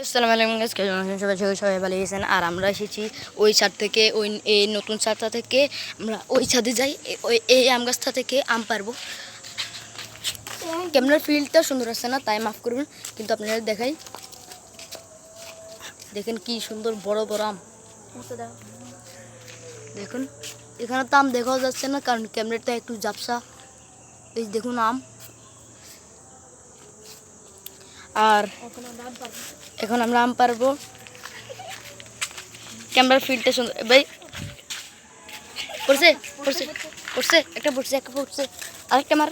আসসালামু আলাইকুম গাইস, কেমন আছেন সবাই? সবাই ভালো আছেন। আর আমরা এসেছি ওই ছাদ থেকে, ওই এই নতুন ছাদটা থেকে আমরা ওই ছাদে যাই। ওই এই আম গাছটা থেকে আম পারবো। ক্যামেরার ফিল্ডটা সুন্দর আসছে না, তাই মাফ করবেন, কিন্তু আপনারা দেখাই, দেখেন কি সুন্দর বড় বড় আম। দেখুন এখানে তো আম দেখাও যাচ্ছে না, কারণ ক্যামেরাটা একটু ঝাপসা। এই দেখুন আম। আর এখন আমরা আম পারবো। ক্যামেরার ফিল্ডটা সুন্দর ভাই। পড়ছে পড়ছে পড়ছে একটা পড়ছে আরেকটা মার।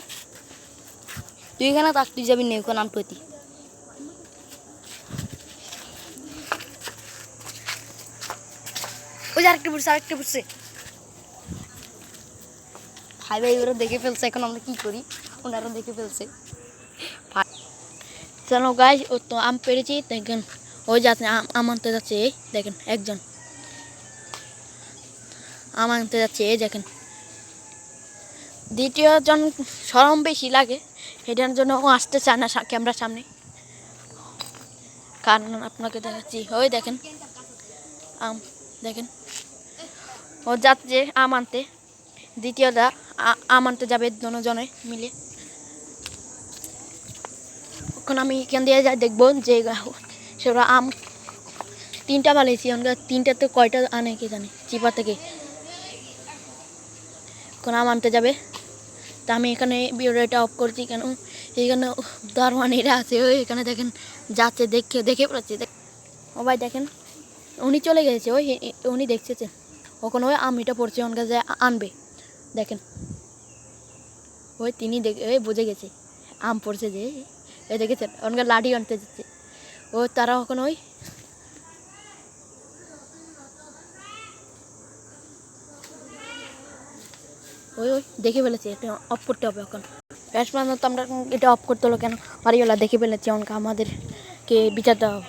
তুই এখানে তাক, তুই যাবি না ওখানে আম পেতি। ওই যে আরেকটা পড়ছে ভাই ভাই, ওরা দেখে ফেলছে। এখন আমরা কি করি, ওনারা দেখে ফেলছে। চলো গাইস, ও তো আম পেরেছি। দেখেন ওই যাচ্ছে আম আনতে যাচ্ছে। এই দেখেন একজন আম আনতে যাচ্ছে। এই দেখেন দ্বিতীয় জন শরম বেশি লাগে, এটার জন্য ও আসতে চায় না ক্যামেরার সামনে। কারণ আপনাকে দেখাচ্ছি, ওই দেখেন আম, দেখেন ও যাচ্ছে আম আনতে। দ্বিতীয়টা আম আনতে যাবে দুজনে মিলে। এখন আমি এখান দিয়ে যাই, দেখবো যে সেটা আম তিনটা পালিয়েছি। তিনটাতে কয়টা আনে কে জানে, চিপা থেকে। এখন আম আনতে যাবে, তা আমি এখানে ভিডিওটা অফ করছি। কেন এইখানে দারোয়ানিরা আছে, ওই এখানে দেখেন যাচ্ছে, দেখে পড়াচ্ছে। ও ভাই দেখেন, উনি চলে গেছে, ওই উনি দেখছে ওখানে ওই আমিটা পড়ছে, ওর কাছে আনবে। দেখেন ওই তিনি দেখে ওই বুঝে গেছে আম পড়ছে যে, এ দেখেছেন ওনকার লাঠি আনতে যাচ্ছে। ও তারা ওখানে ওই ওই ওই দেখে ফেলেছে। এটা অফ করতে হবে এখন। ব্যাস তো আমরা এটা অফ করতে হলো কেন, বাড়িওয়ালা দেখে ফেলেছে, অনকা আমাদেরকে বিচার দেওয়া হবে।